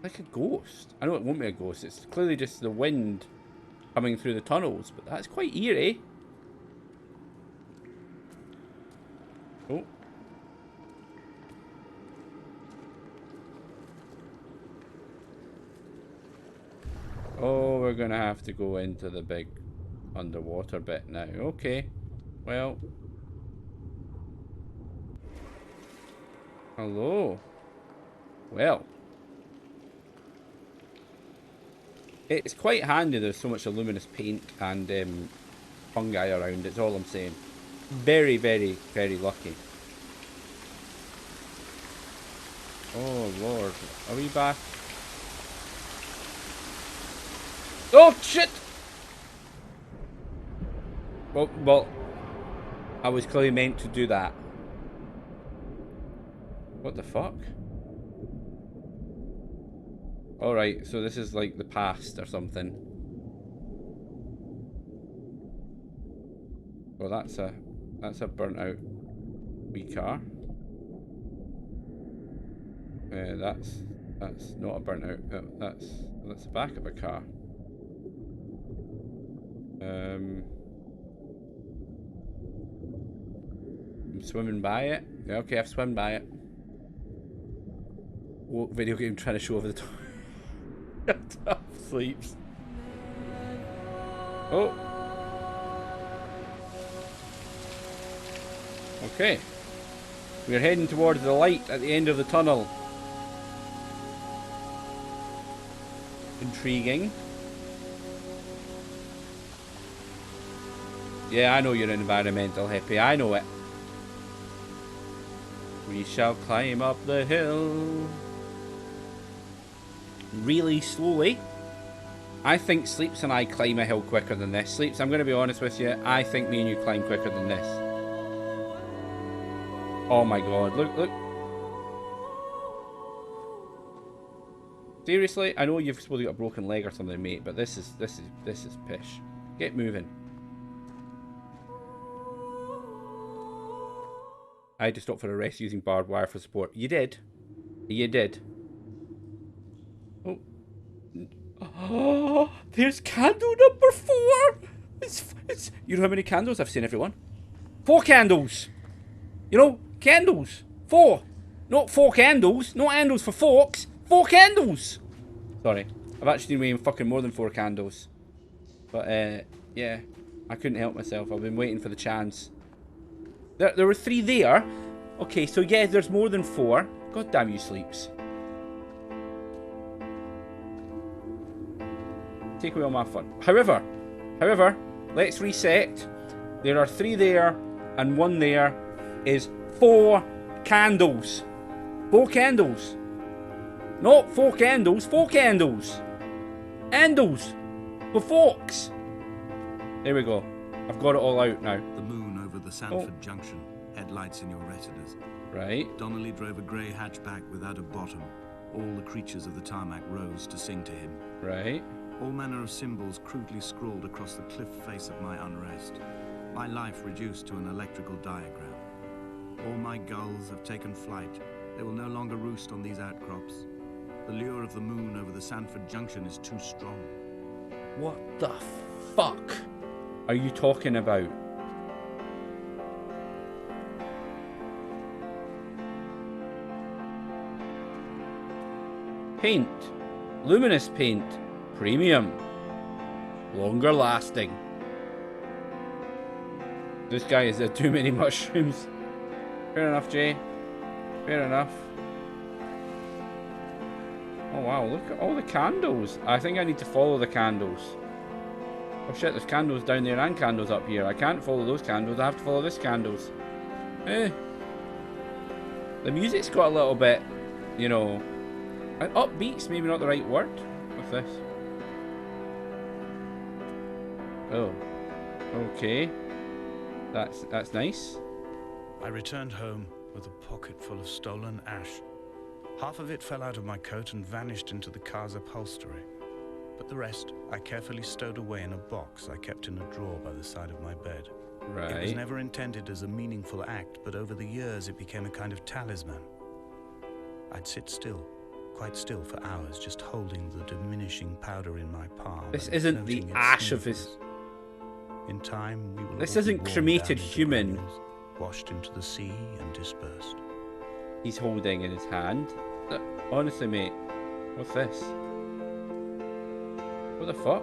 S1: Like a ghost. I know it won't be a ghost. It's clearly just the wind coming through the tunnels, but that's quite eerie. Oh. Oh, we're gonna have to go into the big underwater bit now. Okay. Well. Hello. Well. It's quite handy there's so much luminous paint and fungi around, it's all I'm saying. Very, very, very lucky. Oh, Lord. Are we back? Oh, shit! Well, I was clearly meant to do that. What the fuck? Alright, so this is like the past or something. Well, that's a burnt out wee car. That's not a burnt out. That's the back of a car. I'm swimming by it. Yeah, okay, I've swum by it. What video game trying to show over the top? Top sleeps. Oh. Okay. We're heading towards the light at the end of the tunnel. Intriguing. Yeah, I know you're an environmental hippie. I know it. We shall climb up the hill. Really slowly. I think Sleeps and I climb a hill quicker than this. Sleeps, I'm going to be honest with you. I think me and you climb quicker than this. Oh my god. Look, look. Seriously? I know you've supposed to got a broken leg or something, mate, but this is pish. Get moving. I had to stop for a rest using barbed wire for support. You did. You did. Oh. Oh, there's candle number 4. It's. You know how many candles I've seen, everyone? 4 candles. You know, candles. 4. Not 4 candles. Not candles for forks. 4 candles. Sorry. I've actually been fucking more than 4 candles. But, yeah. I couldn't help myself. I've been waiting for the chance. There were 3 there. Okay, so yeah, there's more than 4. God damn you, Sleeps. Take away all my fun. However, let's reset. There are 3 there, and 1 there is 4 candles. 4 candles. Not 4 candles, 4 candles. Candles. For forks. There we go. I've got it all out now.
S2: The moon over the Sanford Junction, headlights in your retinas.
S1: Right.
S2: Donnelly drove a grey hatchback without a bottom. All the creatures of the tarmac rose to sing to him.
S1: Right.
S2: All manner of symbols crudely scrawled across the cliff face of my unrest. My life reduced to an electrical diagram. All my gulls have taken flight. They will no longer roost on these outcrops. The lure of the moon over the Sanford Junction is too strong.
S1: What the fuck are you talking about? Paint. Luminous paint. Premium. Longer lasting. This guy has had too many mushrooms. Fair enough, Jay. Fair enough. Oh wow, look at all the candles. I think I need to follow the candles. Oh shit, there's candles down there and candles up here. I can't follow those candles, I have to follow this candles. The music's got a little bit, you know, upbeat's maybe not the right word. What's this? Oh. Okay. That's nice.
S2: I returned home with a pocket full of stolen ash. Half of it fell out of my coat and vanished into the car's upholstery. But the rest I carefully stowed away in a box I kept in a drawer by the side of my bed.
S1: Right.
S2: It was never intended as a meaningful act, but over the years it became a kind of talisman. I'd sit still, quite still for hours, just holding the diminishing powder in my palm.
S1: This isn't the ash of his...
S2: In time, we will.
S1: This isn't cremated human.
S2: Granules, washed into the sea and dispersed.
S1: He's holding in his hand. Honestly, mate, what's this? What the fuck?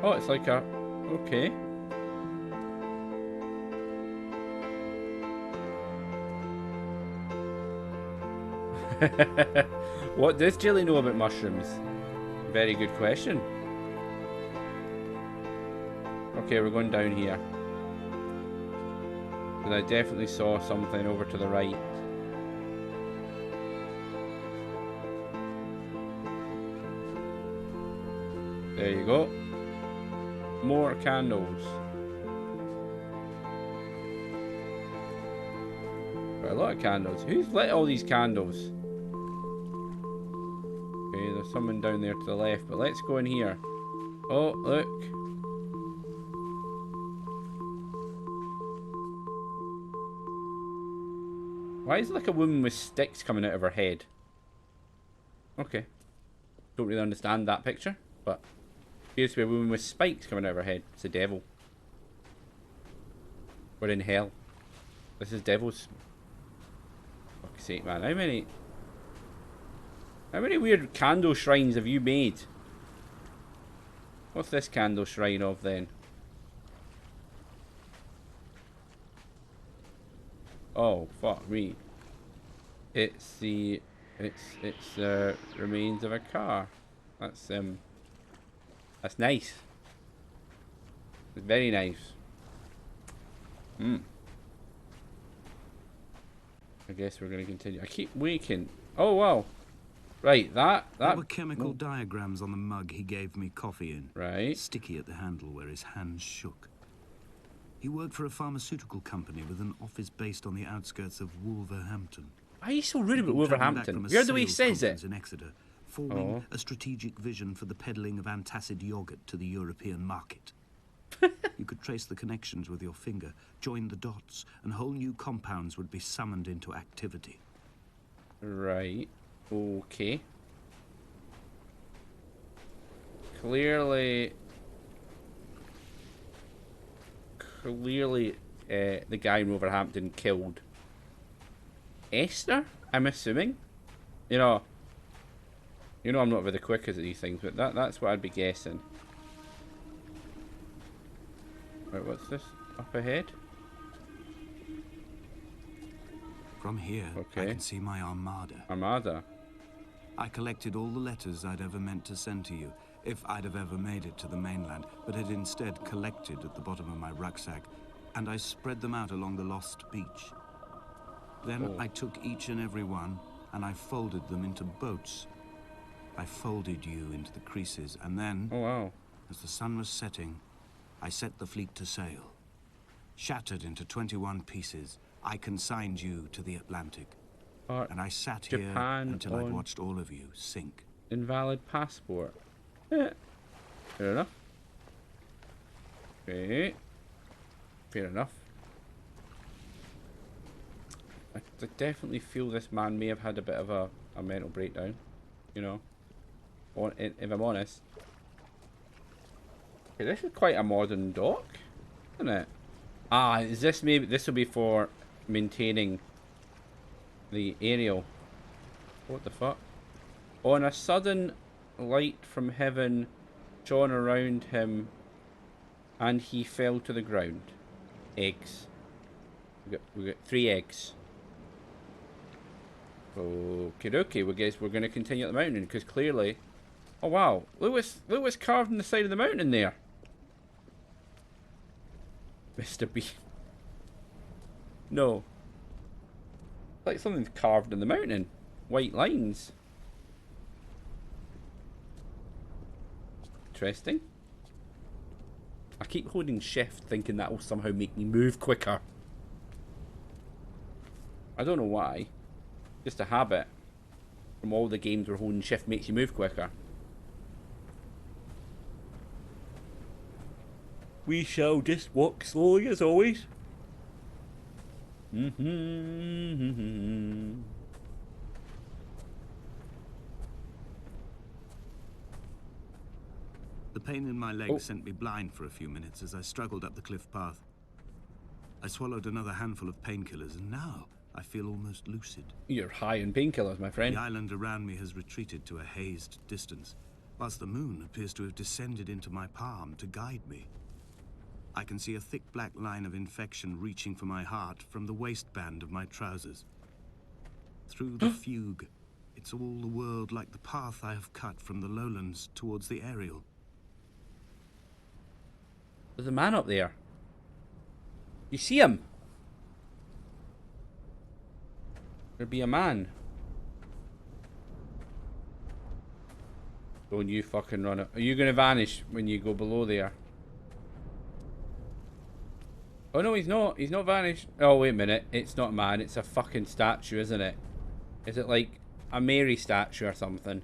S1: Oh, it's like a... Okay. What does Jilly know about mushrooms? Very good question. Okay, we're going down here. And I definitely saw something over to the right. There you go. More candles. Got a lot of candles. Who's lit all these candles? Okay, there's someone down there to the left, but let's go in here. Oh, look. Why is it like a woman with sticks coming out of her head? Okay. Don't really understand that picture, but appears to be a woman with spikes coming out of her head. It's the devil. We're in hell. This is devils. Fuck's sake, man. How many weird candle shrines have you made? What's this candle shrine of then? Oh, fuck me. It's the remains of a car. That's nice. It's very nice. I guess we're gonna continue. I keep waking. Oh wow. Right, that
S2: There were chemical diagrams on the mug he gave me coffee in.
S1: Right.
S2: Sticky at the handle where his hands shook. He worked for a pharmaceutical company with an office based on the outskirts of Wolverhampton.
S1: Why are you so rude about Wolverhampton? You heard the way he says it.
S2: In Exeter, forming a strategic vision for the peddling of antacid yogurt to the European market. You could trace the connections with your finger, join the dots, and whole new compounds would be summoned into activity.
S1: Right. Okay. Clearly, the guy in Wolverhampton killed Esther, I'm assuming. You know, I'm not very quick at these things, but that's what I'd be guessing. Right, what's this up ahead?
S2: From here, I
S1: Okay.
S2: can see my armada.
S1: Armada.
S2: I collected all the letters I'd ever meant to send to you, if I'd have ever made it to the mainland, but had instead collected at the bottom of my rucksack, and I spread them out along the lost beach. Then I took each and every one, and I folded them into boats. I folded you into the creases, and then,
S1: Oh, wow.
S2: as the sun was setting, I set the fleet to sail. Shattered into 21 pieces, I consigned you to the Atlantic. And I sat
S1: Japan
S2: here until I'd
S1: on
S2: watched all of you sink.
S1: invalid passport. Fair enough. Okay. Fair enough. I definitely feel this man may have had a bit of a mental breakdown. You know. If I'm honest. Okay, this is quite a modern dock, isn't it? Ah, is this maybe... This will be for maintaining the aerial. What the fuck? On a sudden light from heaven shone around him, and he fell to the ground. Eggs. We got 3 eggs. Okay, we guess we're going to continue up the mountain, because clearly... Oh wow, look what's carved in the side of the mountain there. Mr. B. No. Like something's carved in the mountain. White lines. Interesting. I keep holding shift thinking that will somehow make me move quicker. I don't know why. Just a habit. From all the games where holding shift makes you move quicker. We shall just walk slowly as always. The
S2: pain in my leg sent me blind for a few minutes as I struggled up the cliff path. I swallowed another handful of painkillers, and now I feel almost lucid.
S1: You're high in painkillers, my friend.
S2: The island around me has retreated to a hazed distance, whilst the moon appears to have descended into my palm to guide me. I can see a thick black line of infection reaching for my heart from the waistband of my trousers. Through the fugue, it's all the world like the path I have cut from the lowlands towards the aerial.
S1: There's a man up there. You see him? There'd be a man. Don't you fucking run it. Are you gonna vanish when you go below there? Oh no, he's not. He's not vanished. Oh, wait a minute. It's not a man. It's a fucking statue, isn't it? Is it like a Mary statue or something?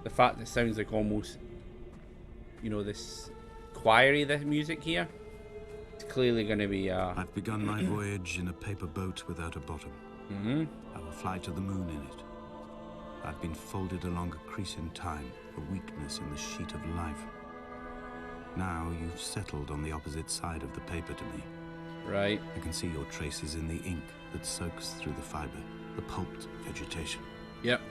S1: The fact that it sounds like almost, you know, this choiry, this music here. It's clearly going to be,
S2: I've begun my voyage in a paper boat without a bottom. I will fly to the moon in it. I've been folded along a crease in time, a weakness in the sheet of life. Now you've settled on the opposite side of the paper to me.
S1: Right.
S2: I can see your traces in the ink that soaks through the fiber, the pulped vegetation.
S1: Yep.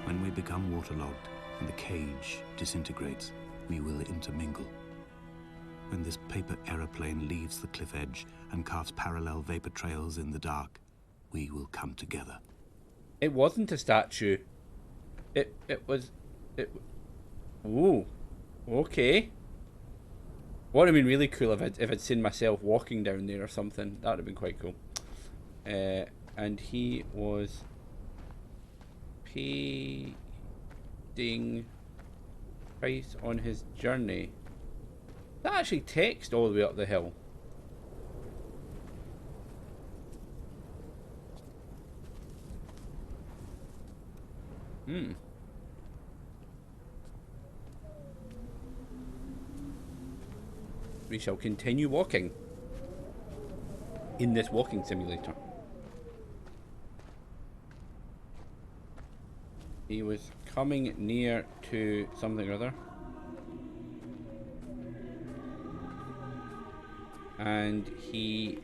S2: When we become waterlogged and the cage disintegrates, we will intermingle. When this paper aeroplane leaves the cliff edge and carves parallel vapor trails in the dark, we will come together.
S1: It wasn't a statue. It was... Ooh. Okay. Would have been really cool if I'd seen myself walking down there or something. That would have been quite cool. And he was paying price on his journey. That actually text all the way up the hill. We shall continue walking in this walking simulator. He was coming near to something or other. And he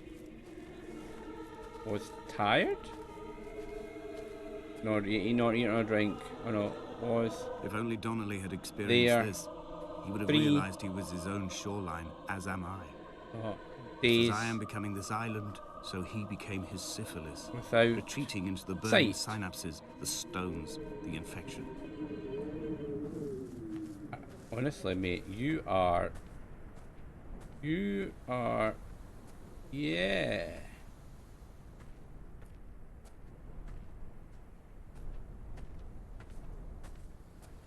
S1: was tired? Not eating or drink. Oh no, was
S2: If only Donnelly had experienced
S1: there
S2: this, he would have
S1: 3
S2: realized he was his own shoreline, as am I. Just
S1: days
S2: as I am becoming this island, so he became his syphilis,
S1: without
S2: retreating into the burning
S1: sight.
S2: synapses, the stones, the infection.
S1: Honestly, mate, you are, yeah.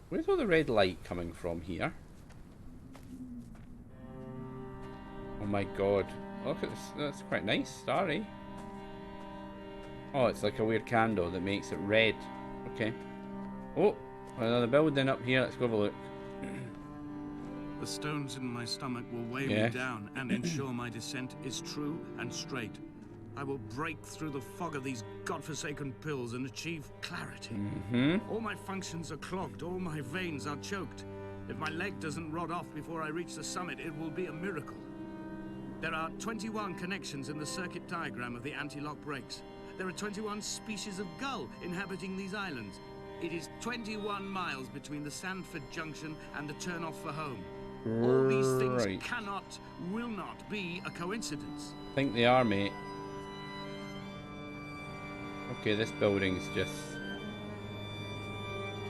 S1: Where's all the red light coming from here? Oh my god. Look at this, that's quite nice, starry. Oh, it's like a weird candle that makes it red. Okay. Oh, another building up here, let's go have a look.
S2: The stones in my stomach will weigh me
S1: Yes.
S2: down and ensure my descent is true and straight. I will break through the fog of these godforsaken pills and achieve clarity. All my functions are clogged, all my veins are choked. If my leg doesn't rot off before I reach the summit, it will be a miracle. There are 21 connections in the circuit diagram of the anti-lock brakes. There are 21 species of gull inhabiting these islands. It is 21 miles between the Sandford Junction and the turn-off for home. All these things cannot, will not be a coincidence.
S1: I think they are, mate. Okay, this building's just...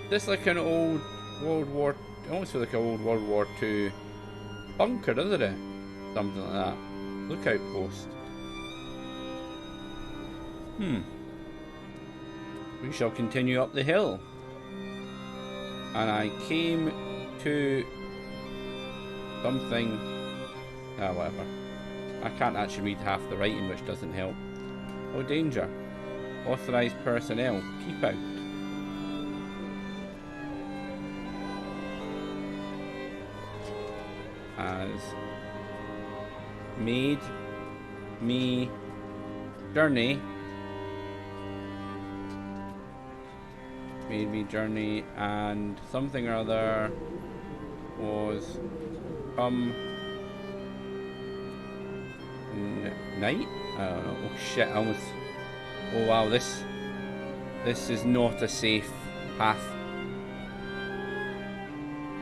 S1: This like an old World War... Almost like an old World War II bunker, doesn't it? Something like that. Lookout post. We shall continue up the hill. And I came to something. Whatever. I can't actually read half the writing, which doesn't help. Oh, danger. Authorized personnel. Keep out. Has made me journey. Made me journey and something or other was come night? I don't know. Oh shit, I almost... Oh wow, this is not a safe path.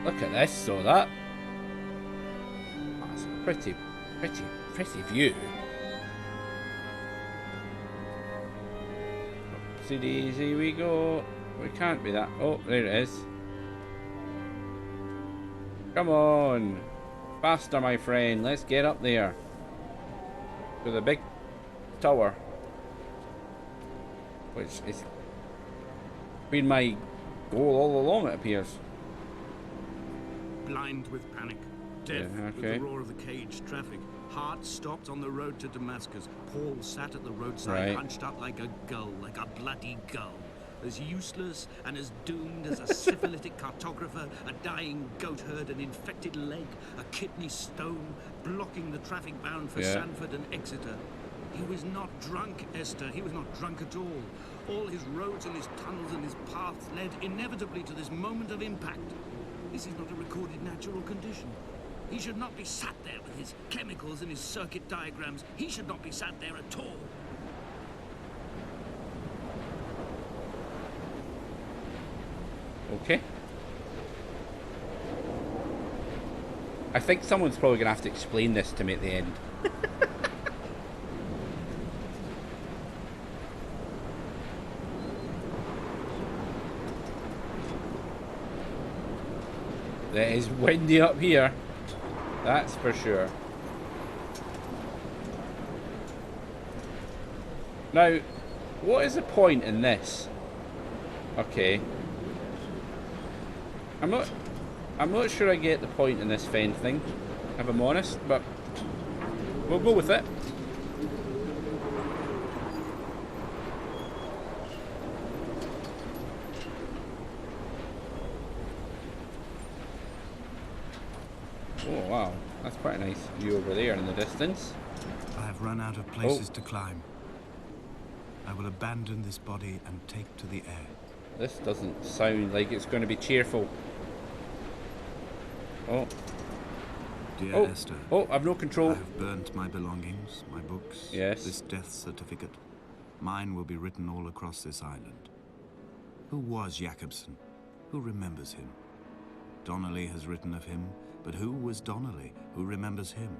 S1: Look at this, so that... That's a pretty view. Oopsie daisy we go. We can't be that. Oh, there it is. Come on. Faster, my friend. Let's get up there. To the big tower. Which is been my goal all along, it appears.
S2: Blind with panic, deaf with the roar of the caged traffic, heart stopped on the road to Damascus. Paul sat at the roadside, hunched up like a gull, like a bloody gull. As useless and as doomed as a syphilitic cartographer, a dying goat herd, an infected leg, a kidney stone, blocking the traffic bound for Sandford and Exeter. He was not drunk, Esther. He was not drunk at all. All his roads and his tunnels and his paths led inevitably to this moment of impact. This is not a recorded natural condition. He should not be sat there with his chemicals and his circuit diagrams. He should not be sat there at all.
S1: Okay. I think someone's probably going to have to explain this to me at the end. It is windy up here. That's for sure. Now, what is the point in this? Okay. I'm not sure I get the point in this fen thing, if I'm honest, but we'll go with it. Oh wow, that's quite a nice view over there in the distance.
S2: I have run out of places to climb. I will abandon this body and take to the air.
S1: This doesn't sound like it's going to be cheerful. Oh,
S2: Dear
S1: oh,
S2: Esther,
S1: oh, I've no
S2: I
S1: control.
S2: have burnt my belongings, my books,
S1: Yes.
S2: this death certificate. Mine will be written all across this island. Who was Jakobsen? Who remembers him? Donnelly has written of him, but who was Donnelly? Who remembers him?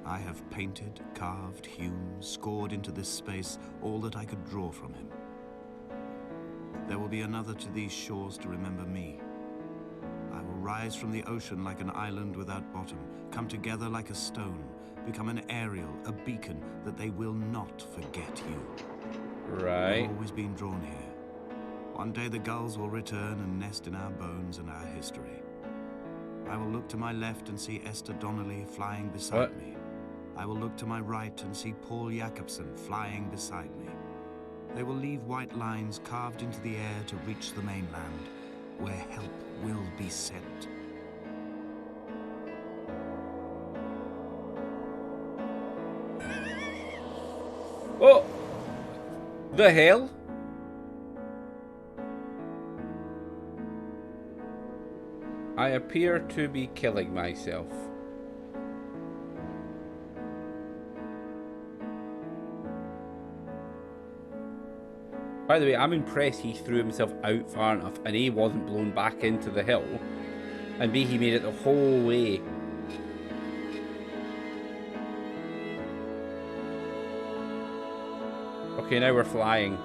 S2: I have painted, carved, hewn, scored into this space all that I could draw from him. There will be another to these shores to remember me. I will rise from the ocean like an island without bottom, come together like a stone, become an aerial, a beacon, that they will not forget you.
S1: Right.
S2: You've always been drawn here. One day the gulls will return and nest in our bones and our history. I will look to my left and see Esther Donnelly flying beside me. I will look to my right and see Paul Jakobsen flying beside me. They will leave white lines carved into the air to reach the mainland, where help will be sent.
S1: Oh, the hell? I appear to be killing myself. By the way, I'm impressed he threw himself out far enough and A, wasn't blown back into the hill, and B, he made it the whole way. Okay, now we're flying.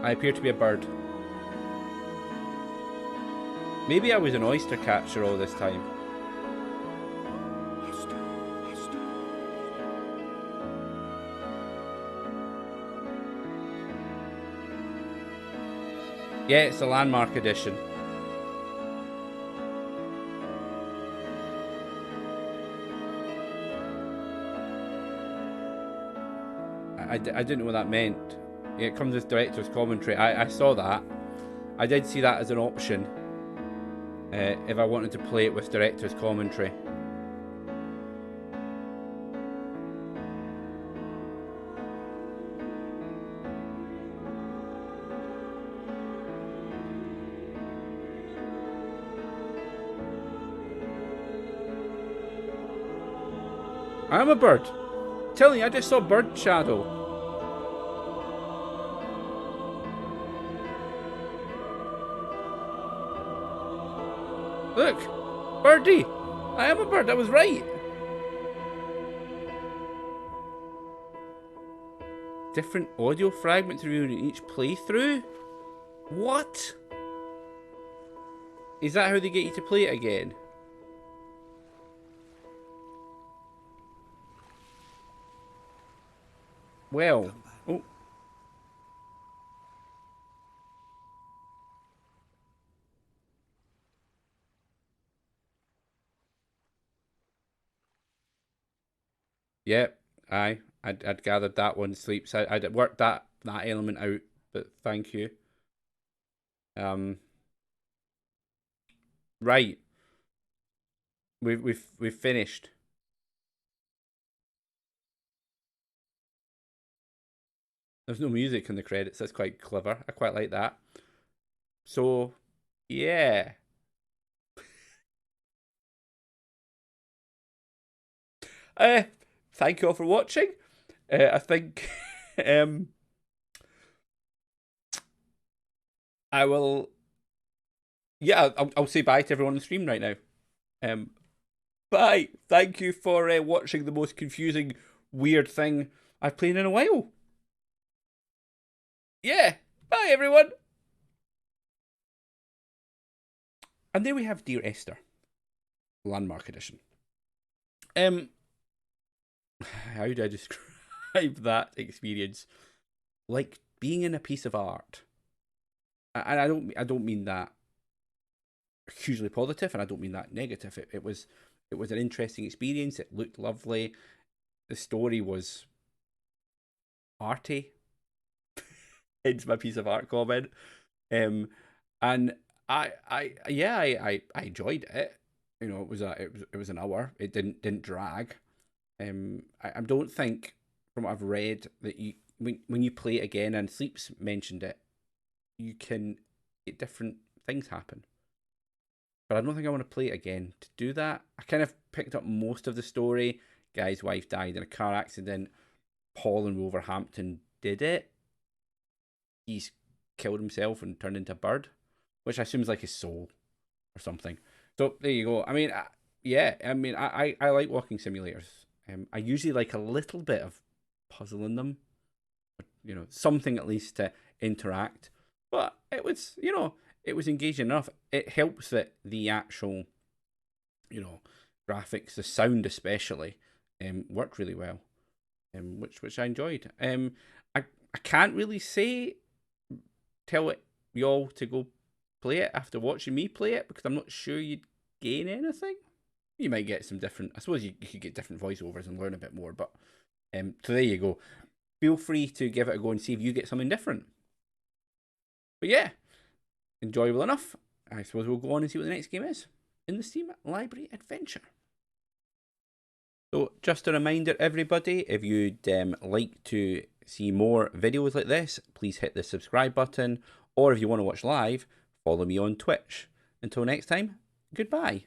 S1: I appear to be a bird. Maybe I was an oyster catcher all this time. Yeah, it's a landmark edition. I didn't know what that meant. Yeah, it comes with director's commentary. I saw that. I did see that as an option. If I wanted to play it with director's commentary. I'm a bird. Telling you, I just saw bird shadow. Look, birdie. I am a bird. I was right. Different audio fragments reviewed in each playthrough? What? Is that how they get you to play it again? Well, oh. Yep, I'd gathered that one sleeps. I'd worked that element out, but thank you. Right, we've finished. There's no music in the credits. That's quite clever. I quite like that. So, yeah. Uh, Thank you all for watching. I think I will. Yeah, I'll say bye to everyone on the stream right now. Bye. Thank you for watching the most confusing, weird thing I've played in a while. Yeah. Bye, everyone. And there we have Dear Esther, Landmark Edition. How do I describe that experience? Like being in a piece of art. And I don't mean that hugely positive, and I don't mean that negative. It was an interesting experience. It looked lovely. The story was arty. Hence my piece of art comment. Um, and I enjoyed it. You know, it was an hour. It didn't drag. I don't think from what I've read, that you when you play it again, and Sleep's mentioned it, you can get different things happen. But I don't think I want to play it again. To do that, I kind of picked up most of the story. Guy's wife died in a car accident. Paul in Wolverhampton did it. He's killed himself and turned into a bird, which I assume is like his soul or something. So there you go. I mean, yeah, I mean, I like walking simulators. I usually like a little bit of puzzle in them, something at least to interact. But it was, it was engaging enough. It helps that the actual, graphics, the sound especially, worked really well, which I enjoyed. I can't really tell it y'all to go play it after watching me play it, because I'm not sure you'd gain anything. You might get some different. I suppose you could get different voiceovers and learn a bit more. But so there you go. Feel free to give it a go and see if you get something different. But yeah, enjoyable enough. I suppose we'll go on and see what the next game is in the Steam Library Adventure. So just a reminder, everybody, if you'd like to see more videos like this, please hit the subscribe button. Or if you want to watch live, follow me on Twitch. Until next time, goodbye.